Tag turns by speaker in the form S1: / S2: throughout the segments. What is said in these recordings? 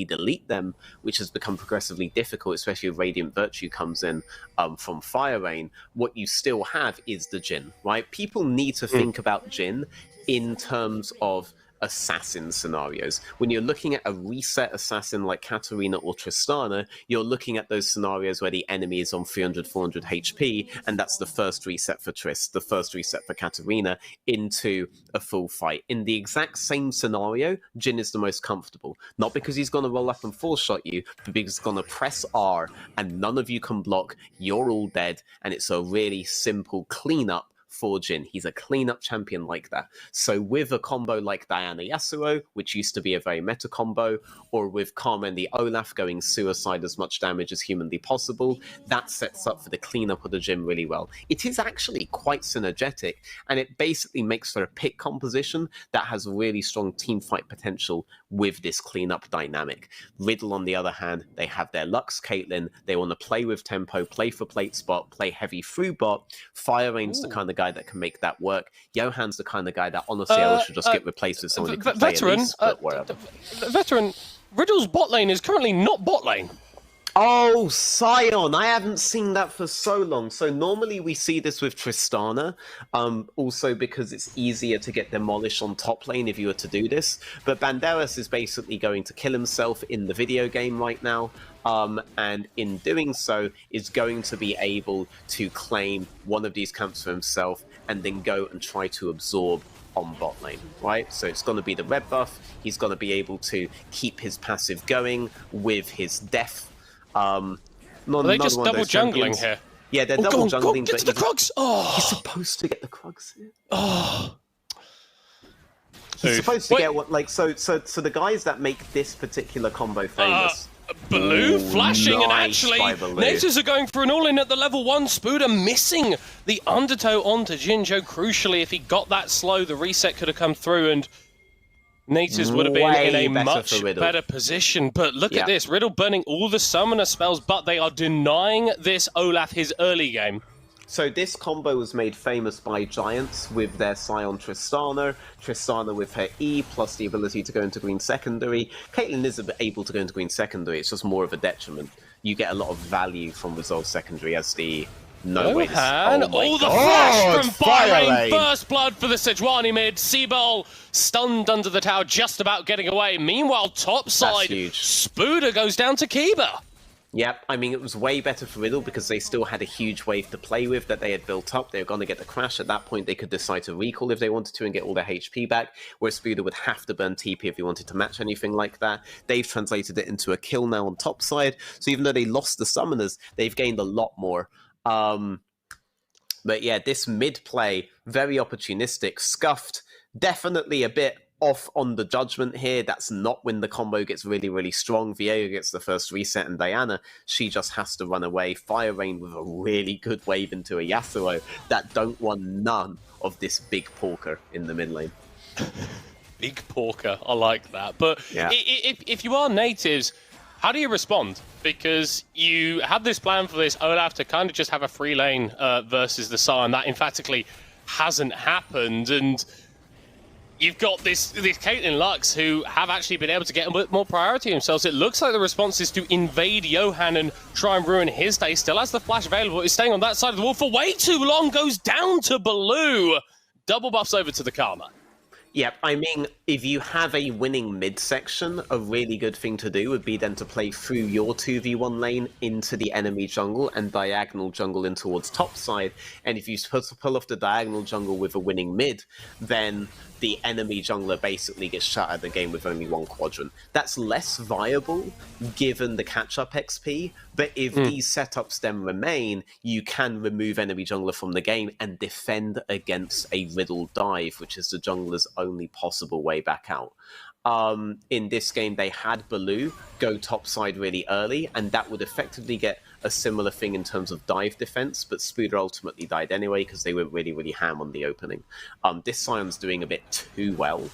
S1: delete them, which has become progressively difficult, especially if Radiant Virtue comes in from Fire Rain, what you still have is the Jhin, right? People need to think about Jhin in terms of assassin scenarios. When you're looking at a reset assassin like Katarina or Tristana, you're looking at those scenarios where the enemy is on 300, 400 HP, and that's the first reset for Trist, the first reset for Katarina into a full fight. In the exact same scenario, Jhin is the most comfortable. Not because he's going to roll up and four-shot you, but because he's going to press R and none of you can block, you're all dead, and it's a really simple cleanup for Jhin. He's a cleanup champion like that. So with a combo like Diana Yasuo, which used to be a very meta combo, or with Karma and the Olaf going suicide as much damage as humanly possible, that sets up for the cleanup of the Jhin really well. It is actually quite synergetic, and it basically makes for a pick composition that has really strong team fight potential with this cleanup dynamic. Riddle, on the other hand, they have their Lux Caitlyn, they want to play with tempo, play for plate spot, play heavy through bot. Fire Rain's the kind of guy that can make that work. Johan's the kind of guy that honestly I should just get replaced with someone who can play
S2: veteran,
S1: Elise, but whatever.
S2: Veteran, Riddle's bot lane is currently not bot lane.
S1: Oh, Sion! I haven't seen that for so long. So normally we see this with Tristana, also because it's easier to get demolished on top lane if you were to do this. But Banderas is basically going to kill himself in the video game right now. And in doing so is going to be able to claim one of these camps for himself and then go and try to absorb on bot lane, right? So it's going to be the red buff. He's going to be able to keep his passive going with his death.
S2: Are they just double jungling here?
S1: Yeah, they're double jungling.
S2: Get to the Krugs! Oh!
S1: He's supposed to get the Krugs here.
S2: Oh!
S1: He's supposed to get what, like, so the guys that make this particular combo famous.
S2: Baloo flashing,
S1: nice,
S2: and actually Nativz are going for an all-in at the level 1. Spooder missing the undertow onto Jinjo. Crucially, if he got that slow, the reset could have come through, and Nativz would have been in a much better position. But look at this, Riddle burning all the summoner spells, but they are denying this Olaf his early game.
S1: So this combo was made famous by Giants with their Scion Tristana. Tristana with her E plus the ability to go into green secondary. Caitlyn is able to go into green secondary, it's just more of a detriment. You get a lot of value from resolve secondary as the way to...
S2: Oh, the flash from Fire Rain! First blood for the Sejuani mid. Seaball stunned under the tower, just about getting away. Meanwhile, topside, Spooder goes down to Kiba.
S1: Yep, I mean, it was way better for Riddle because they still had a huge wave to play with that they had built up. They were going to get the crash. At that point, they could decide to recall if they wanted to and get all their HP back, whereas Spooder would have to burn TP if he wanted to match anything like that. They've translated it into a kill now on top side, so even though they lost the summoners, they've gained a lot more. But yeah, this mid play, very opportunistic, scuffed, definitely a bit off on the judgment here. That's not when the combo gets really, really strong. Viego gets the first reset, and Diana, she just has to run away. Fire Rain with a really good wave into a Yasuo that don't want none of this big porker in the mid lane.
S2: Big porker, I like that. But yeah, if you are Nativz, how do you respond? Because you had this plan for this Olaf to kind of just have a free lane versus the Sion. That emphatically hasn't happened, and you've got this Caitlyn Lux who have actually been able to get a bit more priority themselves. It looks like the response is to invade Johan and try and ruin his day. Still has the flash available. He's staying on that side of the wall for way too long. Goes down to Baloo. Double buffs over to the Karma.
S1: Yep, I mean, if you have a winning midsection, a really good thing to do would be then to play through your 2v1 lane into the enemy jungle and diagonal jungle in towards top side. And if you pull off the diagonal jungle with a winning mid, then the enemy jungler basically gets shut out of the game with only one quadrant. That's less viable given the catch-up XP, but if these setups then remain, you can remove enemy jungler from the game and defend against a Riddle dive, which is the jungler's only possible way back out. In this game, they had Baloo go topside really early, and that would effectively get a similar thing in terms of dive defense, but Spooder ultimately died anyway because they went really, really ham on the opening. This Sion's doing a bit too well,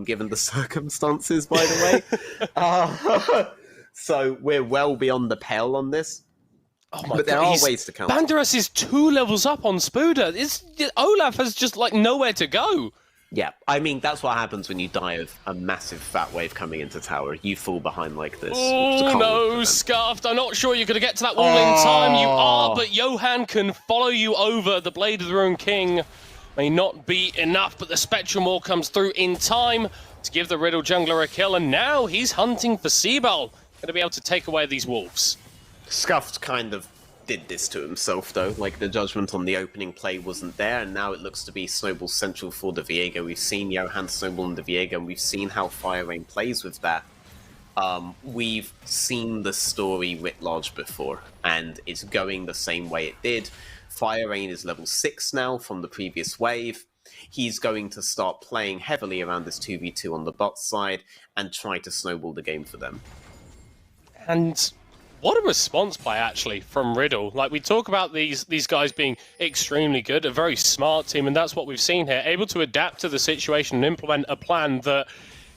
S1: given the circumstances, by the way. So we're well beyond the pale on this. Oh my but there God, are ways to counter.
S2: Banderas is 2 levels up on Spooder. Olaf has just like nowhere to go.
S1: Yeah, I mean, that's what happens when you die of a massive fat wave coming into tower. You fall behind like this.
S2: Oh no, Scuffed. I'm not sure you're going to get to that wall in time. You are, but Johan can follow you over. The Blade of the Ruined King may not be enough, but the Spectrum Wall comes through in time to give the Riddle jungler a kill, and now he's hunting for Seabell. Going to be able to take away these wolves.
S1: Scuffed kind of did this to himself, though. Like, the judgment on the opening play wasn't there, and now it looks to be Snowball Central for the Viego. We've seen Johan Snowball in the Viego, and we've seen how Fire Rain plays with that. We've seen the story writ large before, and it's going the same way it did. Fire Rain is level 6 now from the previous wave. He's going to start playing heavily around this 2v2 on the bot side and try to snowball the game for them.
S2: And what a response play, actually, from Riddle. Like, we talk about these guys being extremely good, a very smart team, and that's what we've seen here. Able to adapt to the situation and implement a plan that,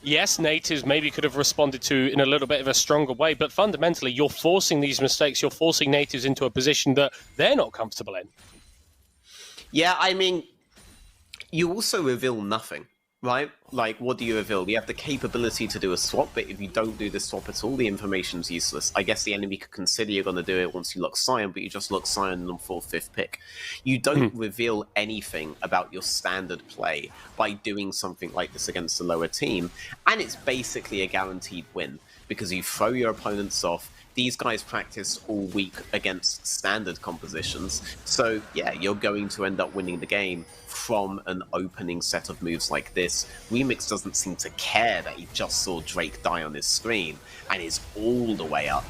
S2: yes, Nativz maybe could have responded to in a little bit of a stronger way, but fundamentally, you're forcing these mistakes, you're forcing Nativz into a position that they're not comfortable in.
S1: Yeah, I mean, you also reveal nothing. Right? Like, what do you reveal? You have the capability to do a swap, but if you don't do the swap at all, the information's useless. I guess the enemy could consider you're going to do it once you lock Sion, but you just lock Sion on 4th, 5th pick. You don't reveal anything about your standard play by doing something like this against a lower team, and it's basically a guaranteed win, because you throw your opponents off. These guys practice all week against standard compositions, so yeah, you're going to end up winning the game from an opening set of moves like this. Remix doesn't seem to care that he just saw Drake die on his screen, and is all the way up.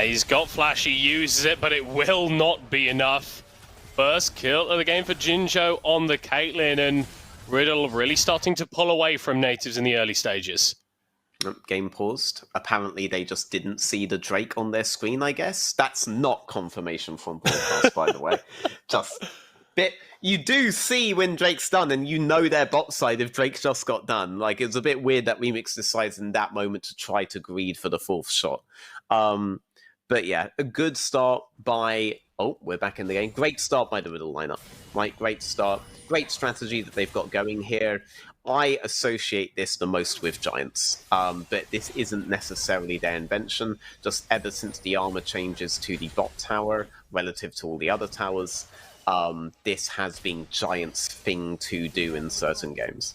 S2: He's got Flash, he uses it, but it will not be enough. First kill of the game for Jinjo on the Caitlyn, and Riddle really starting to pull away from Nativz in the early stages.
S1: Game paused. Apparently they just didn't see the Drake on their screen, I guess. That's not confirmation from broadcast, by the way. Just bit. You do see when Drake's done, and you know their bot side if Drake just got done. Like, it's a bit weird that Remix decides in that moment to try to greed for the 4th shot. But yeah, a good start by... Oh, we're back in the game. Great start by the Riddle lineup. Right, great start. Great strategy that they've got going here. I associate this the most with Giants, but this isn't necessarily their invention. Just ever since the armor changes to the bot tower relative to all the other towers, this has been Giants' thing to do in certain games.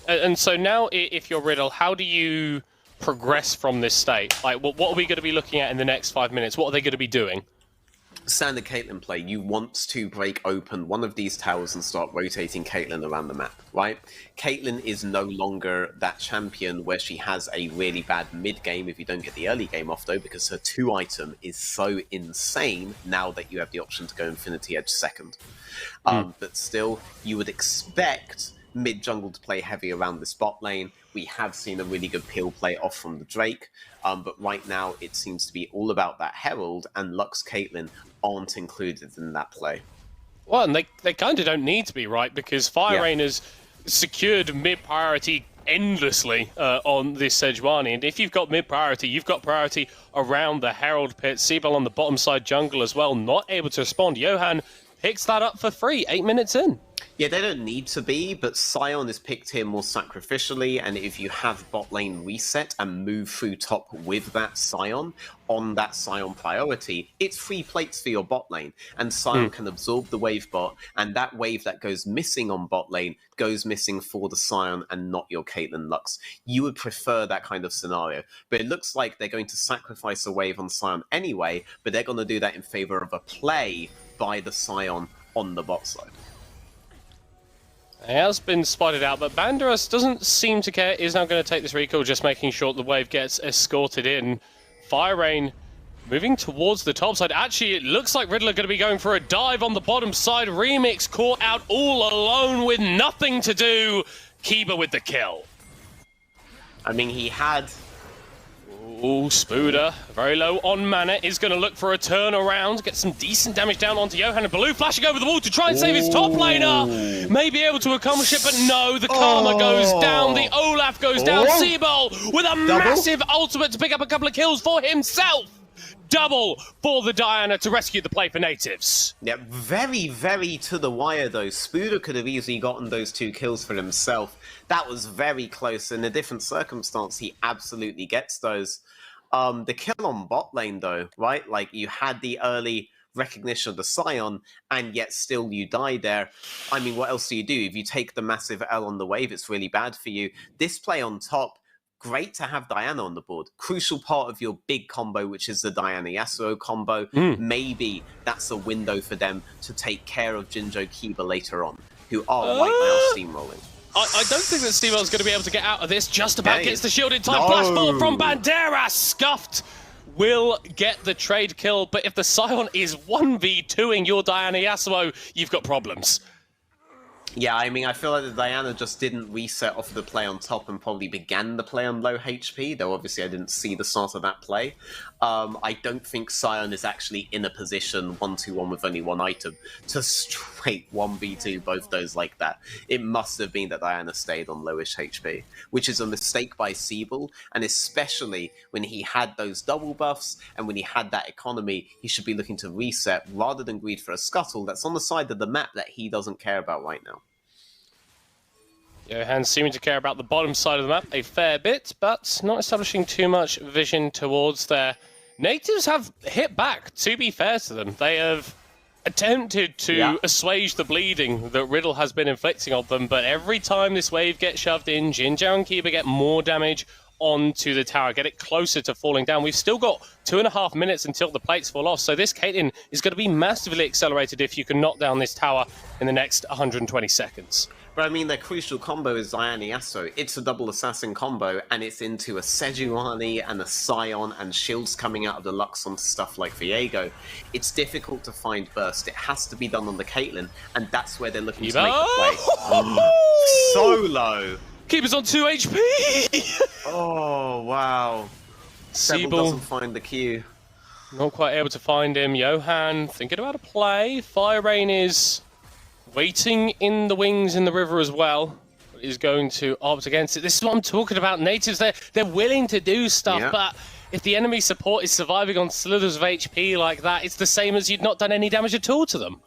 S2: And so now, if you're Riddle, how do you progress from this state? Like, what are we going to be looking at in the next 5 minutes? What are they going to be doing?
S1: Standard Caitlyn play, you want to break open one of these towers and start rotating Caitlyn around the map, right? Caitlyn is no longer that champion where she has a really bad mid-game if you don't get the early game off, though, because her 2 item is so insane now that you have the option to go Infinity Edge second. But still, you would expect mid-jungle to play heavy around this bot lane. We have seen a really good peel play off from the Drake, but right now it seems to be all about that Herald, and Lux Caitlyn aren't included in that play.
S2: Well, and they kind of don't need to be, right? Because Fire Rain has secured mid-priority endlessly on this Sejuani, and if you've got mid-priority, you've got priority around the Herald pit. Seabell on the bottom side jungle as well, not able to respond. Johan picks that up for free 8 minutes in.
S1: Yeah, they don't need to be, but Sion is picked here more sacrificially, and if you have bot lane reset and move through top with that Sion, on that Sion priority, it's 3 plates for your bot lane, and Sion can absorb the wave bot, and that wave that goes missing on bot lane goes missing for the Sion and not your Caitlyn Lux. You would prefer that kind of scenario, but it looks like they're going to sacrifice a wave on Sion anyway, but they're going to do that in favor of a play by the Sion on the bot side.
S2: It has been spotted out, but Banderas doesn't seem to care. Is now going to take this recall, just making sure the wave gets escorted in. Fire Rain moving towards the top side. Actually, it looks like Riddle are going to be going for a dive on the bottom side. Remix caught out all alone with nothing to do. Kiba with the kill.
S1: I mean, he had...
S2: Ooh, Spooder, very low on mana, is going to look for a turnaround, get some decent damage down onto Johan, and Baloo flashing over the wall to try and save his top laner. May be able to accomplish it, but no, the Karma goes down, the Olaf goes down, Seabell with a massive ultimate to pick up a couple of kills for himself. double for the Diana to rescue the play for Nativz.
S1: Yeah, very, very to the wire, though. Spooder could have easily gotten those 2 kills for himself. That was very close. In a different circumstance, he absolutely gets those. The kill on bot lane, though, right? Like, you had the early recognition of the Scion, and yet still you die there. I mean, what else do? If you take the massive L on the wave, it's really bad for you. This play on top, great to have Diana on the board. Crucial part of your big combo, which is the Diana Yasuo combo. Maybe that's a window for them to take care of Jinjo Kiba later on, who are right now steamrolling.
S2: I don't think that Stevo's going to be able to get out of this. Just about gets the shield in time. Flashball from Bandera. Scuffed will get the trade kill. But if the Scion is 1v2ing your Diana Yasuo, you've got problems.
S1: Yeah, I mean, I feel like the Diana just didn't reset off the play on top and probably began the play on low HP, though obviously I didn't see the start of that play. I don't think Scion is actually in a position 1-2-1 with only 1 item to straight 1v2 both those like that. It must have been that Diana stayed on lowish HP, which is a mistake by Siebel, and especially when he had those double buffs and when he had that economy, he should be looking to reset rather than greed for a scuttle that's on the side of the map that he doesn't care about right now.
S2: Johan seeming to care about the bottom side of the map a fair bit, but not establishing too much vision towards there. Nativz have hit back, to be fair to them. They have attempted to assuage the bleeding that Riddle has been inflicting on them, but every time this wave gets shoved in, Jinjo and Kiba get more damage onto the tower, get it closer to falling down. We've still got 2.5 minutes until the plates fall off, so this Caitlyn is going to be massively accelerated if you can knock down this tower in the next 120 seconds.
S1: But I mean, their crucial combo is Diana Yasuo. It's a double assassin combo, and it's into a Sejuani and a Scion and shields coming out of the Lux onto stuff like Viego. It's difficult to find burst. It has to be done on the Caitlyn, and that's where they're looking to make the play. So low.
S2: Keeper's on 2 HP!
S1: Oh, wow. Siebel doesn't find the Q.
S2: Not quite able to find him. Johan thinking about a play. Fire Rain is waiting in the wings in the river as well. Is going to opt against it. This is what I'm talking about. Nativz, they're willing to do stuff, but if the enemy support is surviving on slithers of HP like that, it's the same as you'd not done any damage at all to them.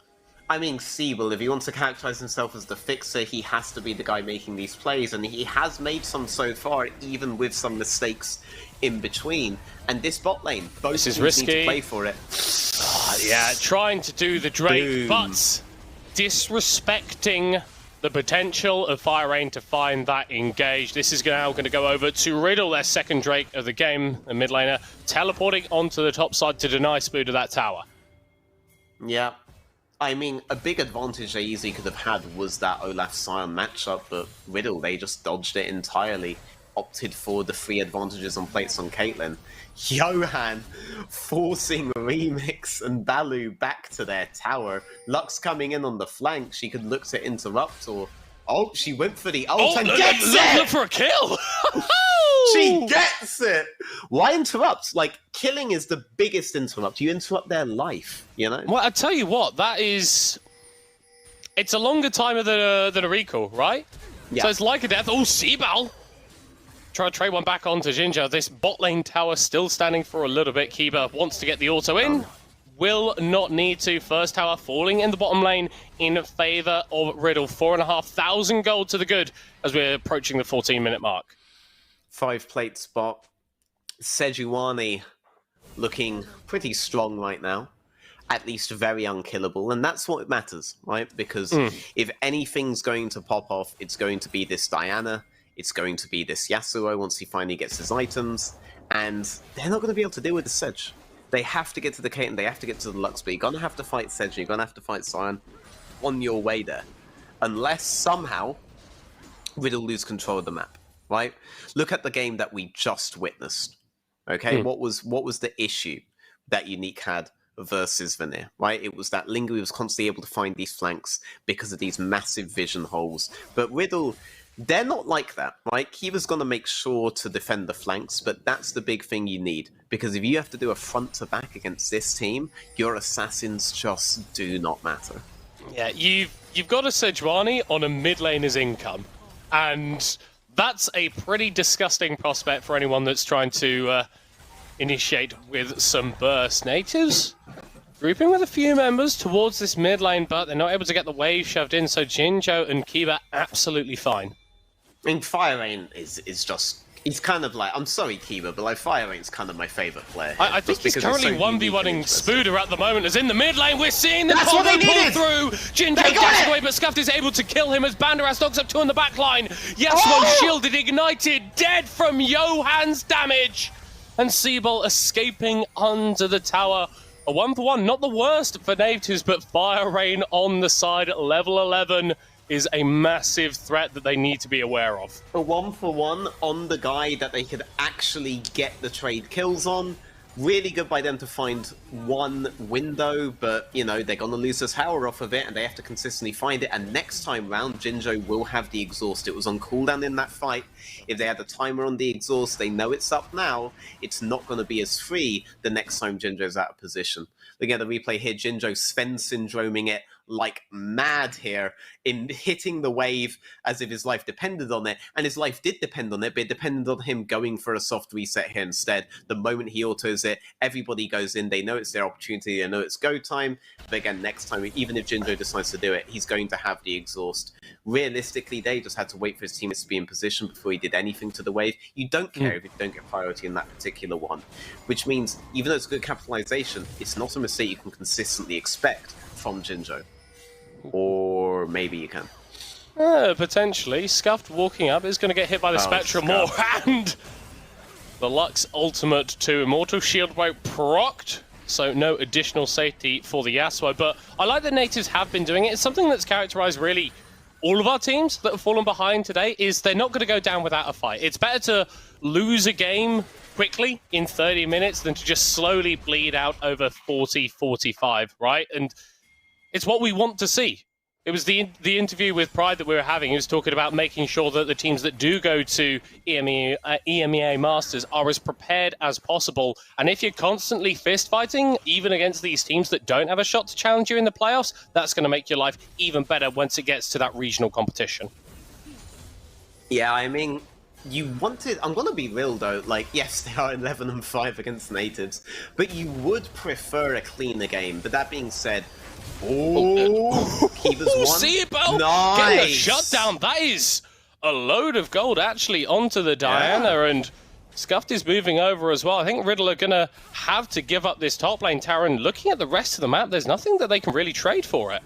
S1: I mean, Siebel, if he wants to characterize himself as the fixer, he has to be the guy making these plays, and he has made some so far, even with some mistakes in between. And this bot lane, both teams need to play for it.
S2: Yeah, trying to do the Drake, but disrespecting the potential of Fire Rain to find that engage. This is now going to go over to Riddle, their second Drake of the game, a mid laner, teleporting onto the top side to deny Spooder that tower.
S1: Yeah. I mean, a big advantage they easily could have had was that Olaf Scion matchup, but Riddle, they just dodged it entirely, opted for the free advantages on plates on Caitlyn. Johan forcing Remix and Balu back to their tower. Lux coming in on the flank, she could look to interrupt, or... Oh, she went for the ult and gets it!
S2: Look for a kill!
S1: She gets it! Why interrupt? Like, killing is the biggest interrupt. You interrupt their life, you know?
S2: Well, I tell you what, that is... It's a longer timer than a recall, right? Yeah. So it's like a death. Oh, Seabal! Try to trade one back onto Jinjo. This bot lane tower still standing for a little bit. Kiba wants to get the auto in. Will not need to. First tower falling in the bottom lane in favor of Riddle. 4,500 gold to the good as we're approaching the 14-minute mark. 5
S1: plate spot. Sejuani looking pretty strong right now. At least very unkillable. And that's what matters, right? Because if anything's going to pop off, it's going to be this Diana. It's going to be this Yasuo once he finally gets his items. And they're not going to be able to deal with the Sedge. They have to get to the Caitlyn, they have to get to the Lux, but you're going to have to fight Sedge, you're going to have to fight Scion on your way there. Unless somehow Riddle lose control of the map, right? Look at the game that we just witnessed, okay? What was the issue that Unique had versus Veneer, right? It was that Lingo was constantly able to find these flanks because of these massive vision holes. But Riddle... they're not like that, right? Kiva's going to make sure to defend the flanks, but that's the big thing you need. Because if you have to do a front-to-back against this team, your assassins just do not matter.
S2: Yeah, you've got a Sejuani on a mid laner's income. And that's a pretty disgusting prospect for anyone that's trying to initiate with some burst. Nativz grouping with a few members towards this mid lane, but they're not able to get the wave shoved in, so Jinjo and Kiba absolutely fine.
S1: I mean, Fire Rain is just... He's kind of like... I'm sorry, Kiba, but like Fire Rain's kind of my favourite player.
S2: I think he's currently 1v1ing Spooder at the moment, as in the mid lane we're seeing the combo pull through! Jinjo dashes away, but Scuffed is able to kill him as Banderas knocks up 2 on the back line. Yasuo shielded, ignited, dead from Johan's damage! And Seabol escaping under the tower. A 1-for-1, not the worst for Nativz, but Fire Rain on the side at level 11 is a massive threat that they need to be aware of.
S1: A 1-for-1 on the guy that they could actually get the trade kills on. Really good by them to find one window, but, you know, they're going to lose this power off of it, and they have to consistently find it, and next time round, Jinjo will have the exhaust. It was on cooldown in that fight. If they had the timer on the exhaust, they know it's up now. It's not going to be as free the next time Jinjo's out of position. Look at the replay here, Jinjo Sven syndroming it like mad here, in hitting the wave as if his life depended on it, and his life did depend on it, but it depended on him going for a soft reset here instead. The moment he autos it, everybody goes in, they know it's their opportunity, they know it's go time, but again, next time, even if Jinjo decides to do it, he's going to have the exhaust. Realistically, they just had to wait for his teammates to be in position before he did anything to the wave. You don't care if you don't get priority in that particular one, which means, even though it's good capitalization, it's not a mistake you can consistently expect from Jinjo. Or maybe you can.
S2: Potentially. Scuffed walking up is going to get hit by the Spectrum more, and the Lux ultimate to Immortal Shield Break procced, so no additional safety for the Yasuo. But I like that Nativz have been doing it. It's something that's characterized really all of our teams that have fallen behind today, is they're not going to go down without a fight. It's better to lose a game quickly in 30 minutes than to just slowly bleed out over 40, 45, right? And it's what we want to see. It was the interview with Pride that we were having. He was talking about making sure that the teams that do go to EMEA Masters are as prepared as possible. And if you're constantly fist fighting, even against these teams that don't have a shot to challenge you in the playoffs, that's going to make your life even better once it gets to that regional competition.
S1: Yeah, I mean, you wanted... I'm going to be real, though. Like, yes, they are 11-5 against Nativz, but you would prefer a cleaner game. But that being said... Kiba's one.
S2: See it, Bell?
S1: Nice.
S2: Getting a shutdown. That is a load of gold actually onto the Diana, and Scuffed is moving over as well. I think Riddle are going to have to give up this top lane tower, and looking at the rest of the map, there's nothing that they can really trade for it.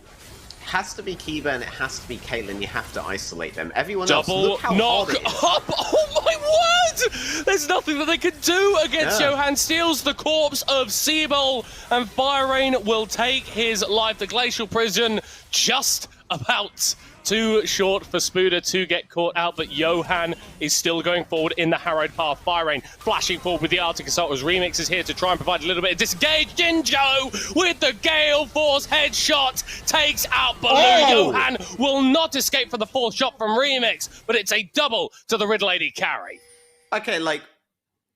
S1: Has to be Kiba and it has to be Caitlyn. You have to isolate them. Everyone
S2: Double
S1: else, look how
S2: knock
S1: hard it is.
S2: up! Oh my word! There's nothing that they can do against Johan. Steals the corpse of Seabol, and Fire Rain will take his life. The Glacial Prison just about too short for Spooder to get caught out, but Johan is still going forward in the harrowed path. Fire Rain flashing forward with the Arctic Assaulters. Remix is here to try and provide a little bit of disengage. Jinjo with the Gale Force headshot takes out Baloo. Johan will not escape from the fourth shot from Remix, but it's a double to the Riddle AD carry.
S1: Okay, like,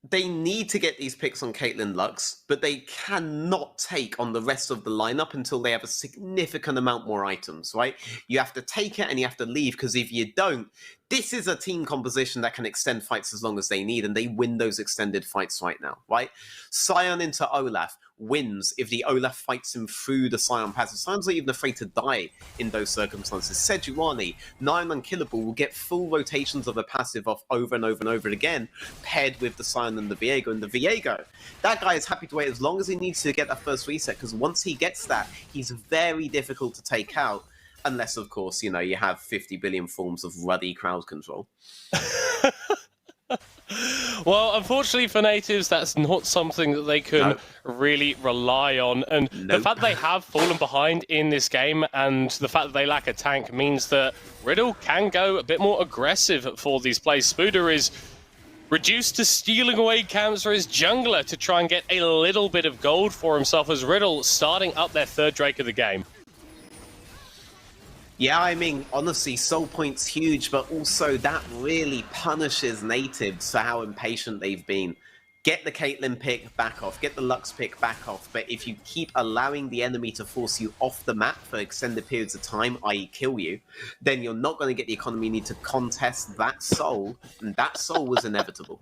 S1: they need to get these picks on Caitlyn Lux, but they cannot take on the rest of the lineup until they have a significant amount more items, right? You have to take it and you have to leave, because if you don't, this is a team composition that can extend fights as long as they need, and they win those extended fights right now, right? Sion into Olaf wins if the Olaf fights him through the Sion passive. Sion's not even afraid to die in those circumstances. Sejuani, 9 unkillable, will get full rotations of a passive off over and over and over again, paired with the Sion and the Viego. And the Viego, that guy is happy to wait as long as he needs to get that first reset, because once he gets that, he's very difficult to take out. Unless, of course, you know, you have 50 billion forms of ruddy crowd control.
S2: Well, unfortunately for Nativz, that's not something that they can really rely on. And the fact they have fallen behind in this game and the fact that they lack a tank means that Riddle can go a bit more aggressive for these plays. Spooder is reduced to stealing away camps for his jungler to try and get a little bit of gold for himself, as Riddle starting up their third Drake of the game.
S1: Yeah, I mean, honestly, soul point's huge, but also that really punishes Nativz for how impatient they've been. Get the Caitlyn pick, back off. Get the Lux pick, back off. But if you keep allowing the enemy to force you off the map for extended periods of time, i.e. kill you, then you're not going to get the economy you need to contest that soul, and that soul was inevitable.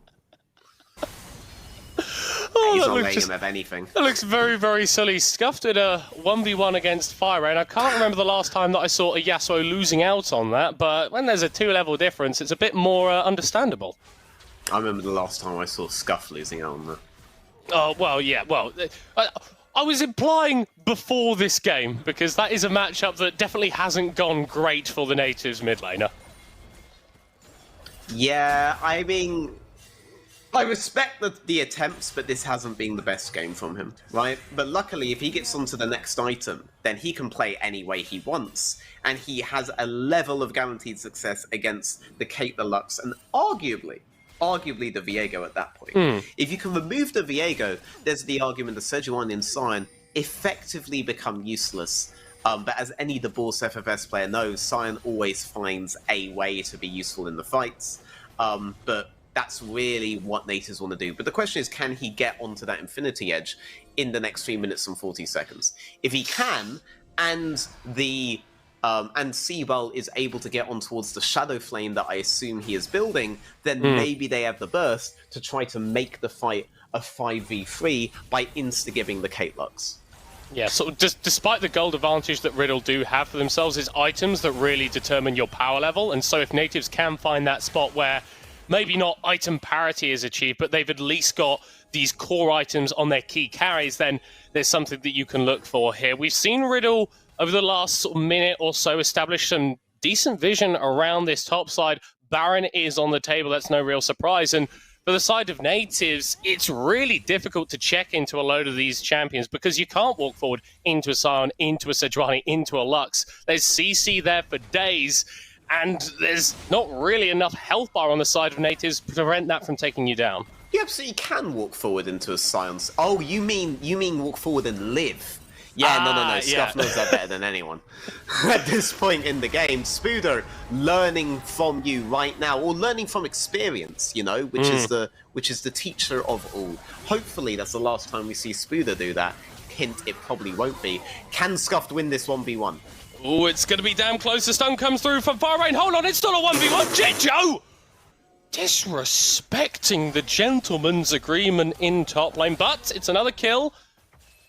S2: Oh
S1: He's not letting him have anything.
S2: That looks very, very silly. Scuffed at a 1v1 against Fire Rain. I can't remember the last time that I saw a Yasuo losing out on that, but when there's a 2-level difference, it's a bit more understandable.
S1: I remember the last time I saw Scuff losing out on that.
S2: Oh, well, yeah, well... I was implying before this game, because that is a matchup that definitely hasn't gone great for the Nativz mid laner.
S1: Yeah, I mean... I respect the attempts, but this hasn't been the best game from him, right? But luckily, if he gets onto the next item, then he can play any way he wants, and he has a level of guaranteed success against the Kate the Lux, and arguably the Viego at that point. If you can remove the Viego, there's the argument that Sejuani and Sion effectively become useless. But as any the Bourse FFS player knows, Sion always finds a way to be useful in the fights. But that's really what Nativz want to do. But the question is, can he get onto that Infinity Edge in the next 3 minutes and 40 seconds? If he can, and the Seabell is able to get on towards the Shadow Flame that I assume he is building, then maybe they have the burst to try to make the fight a 5v3 by insta-giving the Kate Lux.
S2: Yeah, so just despite the gold advantage that Riddle do have for themselves, it's items that really determine your power level, and so if Nativz can find that spot where maybe not item parity is achieved, but they've at least got these core items on their key carries, then there's something that you can look for here. We've seen Riddle over the last sort of minute or so establish some decent vision around this top side. Baron is on the table, that's no real surprise. And for the side of Nativz, it's really difficult to check into a load of these champions because you can't walk forward into a Sion, into a Sejuani, into a Lux. There's CC there for days, and there's not really enough health bar on the side of Nativz to prevent that from taking you down.
S1: You absolutely can walk forward into a Sion. Oh, you mean walk forward and live? Yeah, no. Scuff knows that better than anyone. At this point in the game, Spooder learning from you right now, or learning from experience, you know, which is the teacher of all. Hopefully, that's the last time we see Spooder do that. Hint, it probably won't be. Can Scuff win this 1v1?
S2: Oh, it's going to be damn close. The stun comes through from Fire Rain. Hold on, it's still a 1v1. Jinjo! Disrespecting the gentleman's agreement in top lane, but it's another kill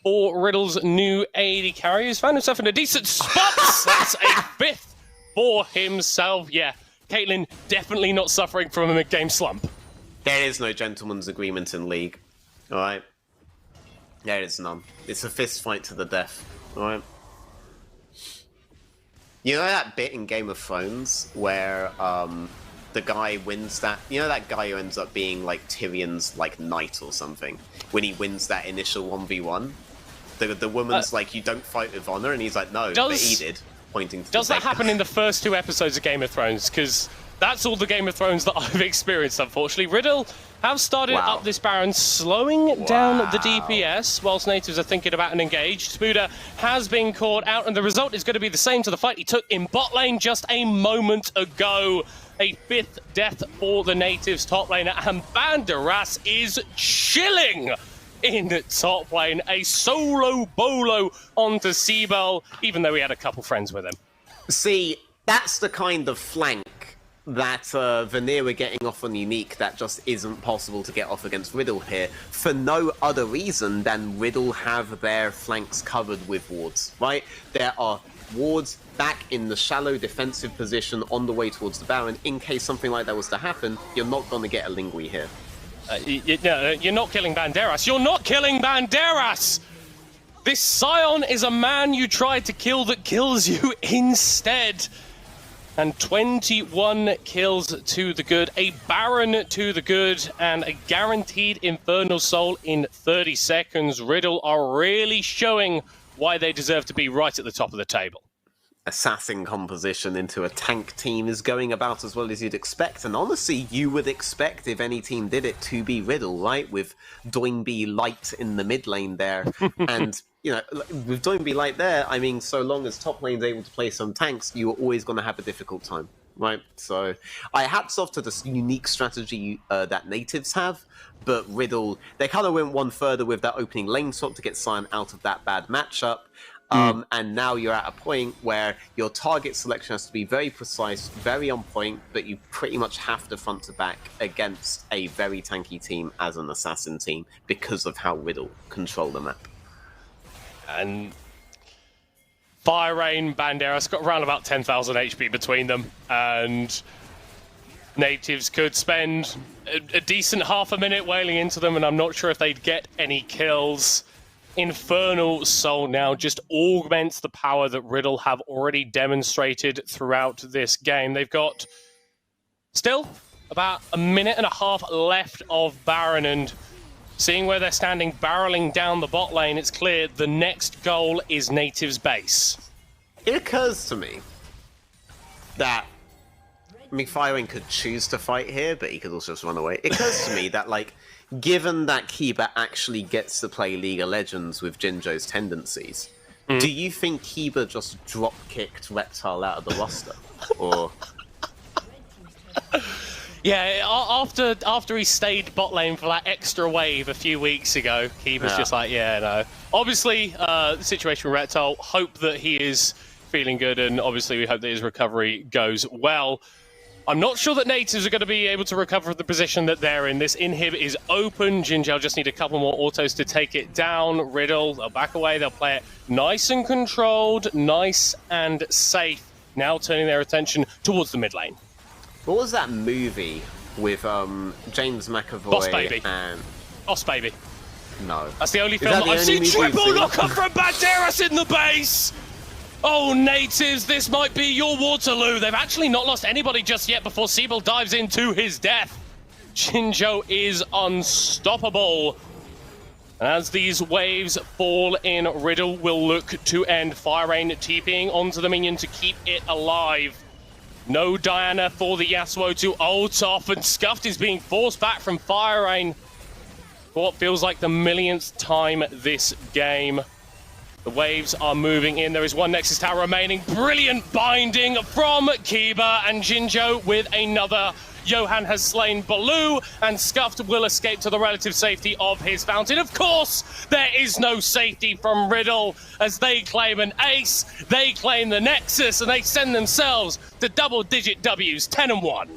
S2: for Riddle's new AD carry, who's found himself in a decent spot. That's a fifth for himself. Yeah, Caitlyn definitely not suffering from a mid-game slump.
S1: There is no gentleman's agreement in League, all right? There is none. It's a fist fight to the death, all right? You know that bit in Game of Thrones where the guy wins that... You know that guy who ends up being like Tyrion's like knight or something? When he wins that initial 1v1? The woman's like, you don't fight with honor, and he's like, no, but he did, pointing to
S2: Does
S1: the
S2: that happen in the first 2 episodes of Game of Thrones? Because that's all the Game of Thrones that I've experienced, unfortunately. Riddle have started up this Baron, slowing down the DPS, whilst Nativz are thinking about an engage. Spooder has been caught out, and the result is going to be the same to the fight he took in bot lane just a moment ago. A 5th death for the Nativz top laner, and Banderas is chilling in top lane. A solo bolo onto Seabell, even though he had a couple friends with him.
S1: See, that's the kind of flank that Vanir were getting off on Unique that just isn't possible to get off against Riddle here, for no other reason than Riddle have their flanks covered with wards, right? There are wards back in the shallow defensive position on the way towards the Baron. In case something like that was to happen, you're not going to get a Lingui here.
S2: You're not killing Banderas. You're not killing Banderas! This Sion is a man you tried to kill that kills you instead. And 21 kills to the good, a Baron to the good, and a guaranteed Infernal Soul in 30 seconds. Riddle are really showing why they deserve to be right at the top of the table.
S1: Assassin composition into a tank team is going about as well as you'd expect, and honestly, you would expect if any team did it to be Riddle, right? With Doinby Light in the mid lane there, and you know, with Doinby Light there, I mean, so long as top lane's able to play some tanks, you are always going to have a difficult time, right? So, hats off to this unique strategy that Nativz have, but Riddle, they kind of went one further with that opening lane swap to get Sion out of that bad matchup. And now you're at a point where your target selection has to be very precise, very on point, but you pretty much have to front to back against a very tanky team as an assassin team because of how Riddle control the map.
S2: And Fire Rain, Banderas got around about 10,000 HP between them, and Nativz could spend a decent half a minute wailing into them, and I'm not sure if they'd get any kills. Infernal Soul now just augments the power that Riddle have already demonstrated throughout this game. They've got still about a minute and a half left of Baron, and seeing where they're standing, barreling down the bot lane, it's clear the next goal is Nativ's base.
S1: It occurs to me that Firing could choose to fight here, but he could also just run away. It occurs to me that, like, given that Kiba actually gets to play League of Legends with Jinjo's tendencies, do you think Kiba just drop-kicked Reptile out of the roster? Or...
S2: Yeah, after he stayed bot lane for that extra wave a few weeks ago, Kiba's just like, yeah, no. Obviously, the situation with Reptile, hope that he is feeling good, and obviously we hope that his recovery goes well. I'm not sure that Nativz are going to be able to recover the position that they're in. This inhib is open. Jinjo just need a couple more autos to take it down. Riddle, they'll back away. They'll play it nice and controlled, nice and safe. Now turning their attention towards the mid lane.
S1: What was that movie with James McAvoy
S2: Boss Baby.
S1: And...
S2: Boss Baby.
S1: No.
S2: That's the only film that I've seen. Triple knockup from Banderas in the base! Oh, Nativz, this might be your Waterloo. They've actually not lost anybody just yet before Siebel dives into his death. Jinjo is unstoppable. And as these waves fall in, Riddle will look to end. Fire Rain TPing onto the minion to keep it alive. No Diana for the Yasuo to ult off, and Scuffed is being forced back from Fire Rain for what feels like the millionth time this game. The waves are moving in. There is one Nexus Tower remaining. Brilliant binding from Kiba, and Jinjo with another. Johan has slain Baloo, and Scuffed will escape to the relative safety of his fountain. Of course, there is no safety from Riddle as they claim an ace, they claim the Nexus, and they send themselves to double-digit Ws, 10-1.